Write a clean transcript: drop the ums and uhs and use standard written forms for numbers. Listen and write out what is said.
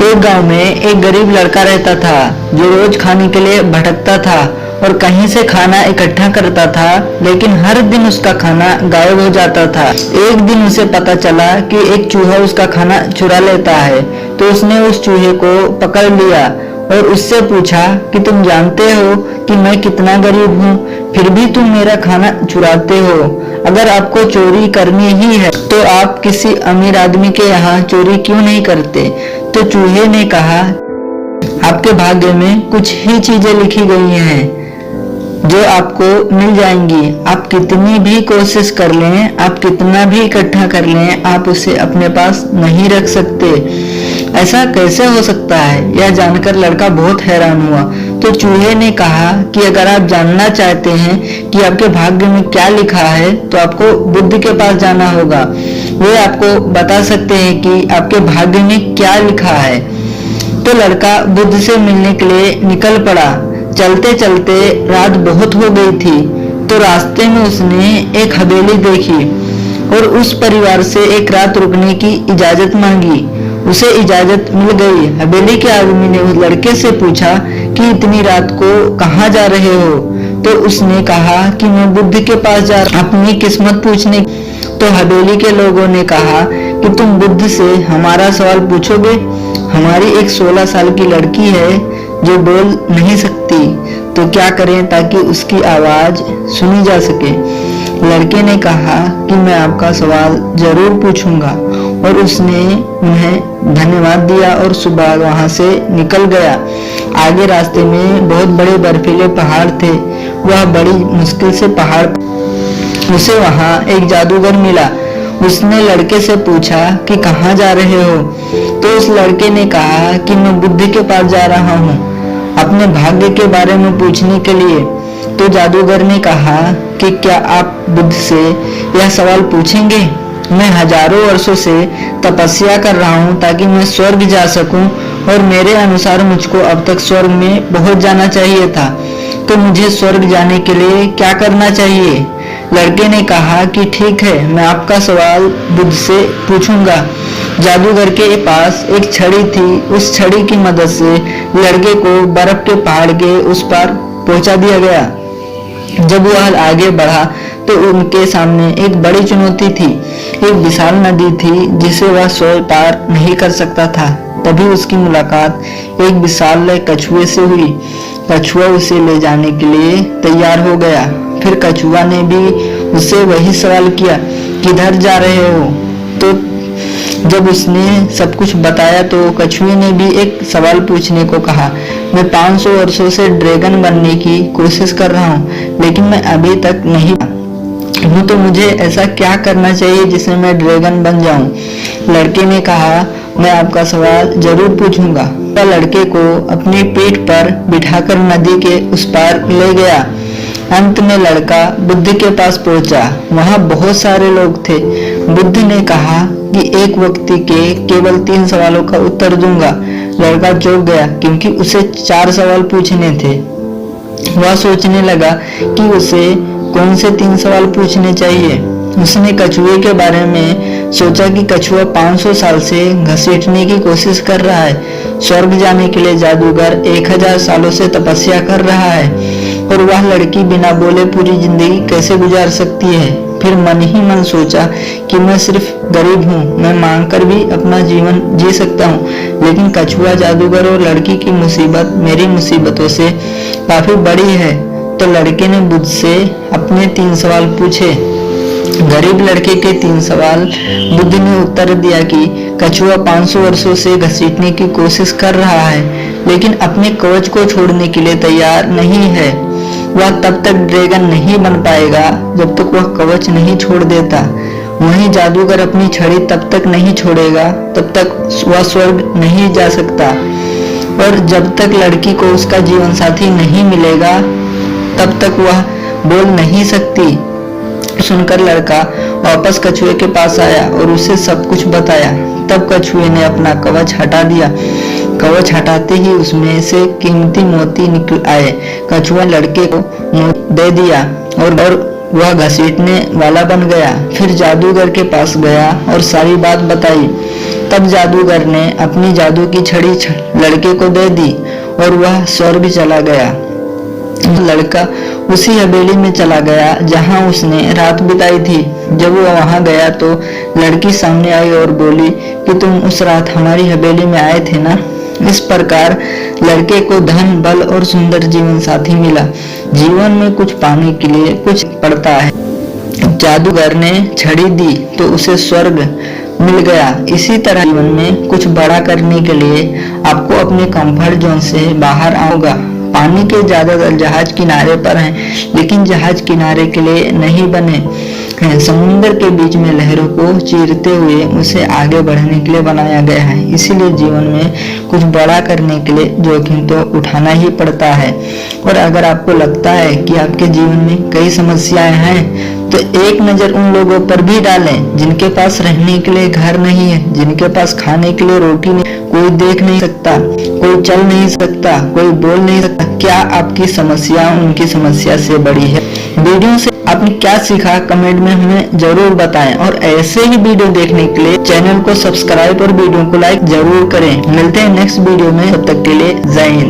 एक गांव में एक गरीब लड़का रहता था जो रोज खाने के लिए भटकता था और कहीं से खाना इकट्ठा करता था, लेकिन हर दिन उसका खाना गायब हो जाता था। एक दिन उसे पता चला कि एक चूहा उसका खाना चुरा लेता है, तो उसने उस चूहे को पकड़ लिया और उससे पूछा कि तुम जानते हो कि मैं कितना गरीब हूँ, फिर भी तुम मेरा खाना चुराते हो। अगर आपको चोरी करनी ही है तो आप किसी अमीर आदमी के यहाँ चोरी क्यों नहीं करते? तो चूहे ने कहा, आपके भाग्य में कुछ ही चीजें लिखी गई हैं जो आपको मिल जाएंगी। आप कितनी भी कोशिश कर लें, आप कितना भी इकट्ठा कर लें, आप उसे अपने पास नहीं रख सकते। ऐसा कैसे हो सकता है? यह जानकर लड़का बहुत हैरान हुआ। तो चूहे ने कहा कि अगर आप जानना चाहते हैं कि आपके भाग्य में क्या लिखा है तो आपको बुद्ध के पास जाना होगा। वे आपको बता सकते हैं कि आपके भाग्य में क्या लिखा है। तो लड़का बुद्ध से मिलने के लिए निकल पड़ा। चलते चलते रात बहुत हो गई थी, तो रास्ते में उसने एक हवेली देखी और उस परिवार से एक रात रुकने की इजाजत मांगी। उसे इजाजत मिल गई। हवेली के आदमी ने उस लड़के से पूछा कि इतनी रात को कहाँ जा रहे हो? तो उसने कहा कि मैं बुद्ध के पास जा रहा हूं अपनी किस्मत पूछने। तो हवेली के लोगों ने कहा कि तुम बुद्ध से हमारा सवाल पूछोगे? हमारी एक 16 साल की लड़की है जो बोल नहीं सकती, तो क्या करें ताकि उसकी आवाज सुनी जा सके? लड़के ने कहा कि मैं आपका सवाल जरूर पूछूंगा, और उसने उन्हें धन्यवाद दिया और सुबह वहां से निकल गया। आगे रास्ते में बहुत बड़े बर्फीले पहाड़ थे। वह बड़ी मुश्किल से पहाड़, उसे वहां एक जादूगर मिला। उसने लड़के से पूछा कि कहाँ जा रहे हो? तो उस लड़के ने कहा कि मैं बुद्ध के पास जा रहा हूँ अपने भाग्य के बारे में पूछने के लिए। तो जादूगर ने कहा कि क्या आप बुद्ध से यह सवाल पूछेंगे? मैं हजारों वर्षों से तपस्या कर रहा हूँ ताकि मैं स्वर्ग जा सकूं, और मेरे अनुसार मुझको अब तक स्वर्ग में पहुंच जाना चाहिए था। तो मुझे स्वर्ग जाने के लिए क्या करना चाहिए? लड़के ने कहा कि ठीक है, मैं आपका सवाल बुद्ध से पूछूंगा। जादूगर के पास एक छड़ी थी। उस छड़ी की मदद से लड़के को बर्फ के पहाड़ के उस पार पहुंचा दिया गया। जब वह आगे बढ़ा तो उनके सामने एक बड़ी चुनौती थी। एक विशाल नदी थी जिसे वह स्वयं पार नहीं कर सकता था। तभी उसकी मुलाकात एक विशाल कछुए से हुई। कछुआ उसे ले जाने के लिए तैयार हो गया। फिर कछुआ ने भी उससे वही सवाल किया, किधर जा रहे हो? तो जब उसने सब कुछ बताया तो कछुए ने भी एक सवाल पूछने को कहा। मैं 500 वर्षों से ड्रैगन बनने की कोशिश कर रहा हूँ, लेकिन मैं अभी तक नहीं हूँ, तो मुझे ऐसा क्या करना चाहिए जिससे मैं ड्रैगन बन जाऊं? लड़के ने कहा, मैं आपका सवाल जरूर पूछूंगा। वह लड़के को अपनी पीठ पर बिठाकर नदी के उस पार ले गया। अंत में लड़का बुद्ध के पास पहुंचा। वहां बहुत सारे लोग थे। बुद्ध ने कहा कि एक व्यक्ति के केवल 3 सवालों का उत्तर दूंगा। लड़का चौंक गया क्योंकि उसे 4 सवाल पूछने थे। वह सोचने लगा कि उसे कौन से 3 सवाल पूछने चाहिए। उसने कछुए के बारे में सोचा कि कछुआ 500 साल से घसीटने की कोशिश कर रहा है। स्वर्ग जाने के लिए जादूगर 1000 सालों से तपस्या कर रहा है, और वह लड़की बिना बोले पूरी जिंदगी कैसे गुजार सकती है? फिर मन ही मन सोचा कि मैं सिर्फ गरीब हूँ, मैं मांगकर भी अपना जीवन जी सकता हूँ, लेकिन कछुआ, जादूगर और लड़की की मुसीबत मेरी मुसीबतों से काफी बड़ी है। तो लड़के ने बुद्ध से अपने 3 सवाल पूछे। गरीब लड़के के 3 सवाल बुद्ध ने उत्तर दिया कि कछुआ 500 वर्षों से घसीटने की कोशिश कर रहा है, लेकिन अपने कवच को छोड़ने के लिए तैयार नहीं है। वह तब तक ड्रैगन नहीं बन पाएगा जब तक वह कवच नहीं छोड़ देता। वहीं जादूगर अपनी छड़ी तब तक नहीं छोड़ेगा तब तक वह स्वर्ग नहीं जा सकता, और जब तक लड़की को उसका जीवन साथी नहीं मिलेगा तब तक वह बोल नहीं सकती। सुनकर लड़का वापस कछुए के पास आया और उसे सब कुछ बताया। तब कछुए ने अपना कवच हटा दिया। कवच हटाते ही उसमें से कीमती मोती निकल आए। कछुआ लड़के को मोती दे दिया और वह घसीटने वाला बन गया। फिर जादूगर के पास गया और सारी बात बताई। तब जादूगर ने अपनी जादू की छड़ी लड़के को दे दी और वह स्वर्ग चला गया। लड़का उसी हवेली में चला गया जहां उसने रात बिताई थी। जब वो वहां गया तो लड़की सामने आई और बोली कि तुम उस रात हमारी हवेली में आए थे ना। इस प्रकार लड़के को धन, बल और सुंदर जीवन साथी मिला। जीवन में कुछ पाने के लिए कुछ पड़ता है। जादूगर ने छड़ी दी तो उसे स्वर्ग मिल गया। इसी तरह जीवन में कुछ बड़ा करने के लिए आपको अपने कंफर्ट जोन से बाहर आना। पानी के ज्यादातर जहाज किनारे पर हैं, लेकिन जहाज किनारे के लिए नहीं बने हैं। समुद्र के बीच में लहरों को चीरते हुए उसे आगे बढ़ने के लिए बनाया गया है। इसीलिए जीवन में कुछ बड़ा करने के लिए जोखिम तो उठाना ही पड़ता है। और अगर आपको लगता है कि आपके जीवन में कई समस्याएं हैं, तो एक नजर उन लोगों पर भी डालें जिनके पास रहने के लिए घर नहीं है, जिनके पास खाने के लिए रोटी नहीं, कोई देख नहीं सकता, कोई चल नहीं सकता, कोई बोल नहीं सकता। क्या आपकी समस्या उनकी समस्या से बड़ी है? वीडियो से आपने क्या सीखा कमेंट में हमें जरूर बताएं। और ऐसे ही वीडियो देखने के लिए चैनल को सब्सक्राइब और वीडियो को लाइक जरूर करें। मिलते हैं नेक्स्ट वीडियो में, तब तक के लिए जय हिंद।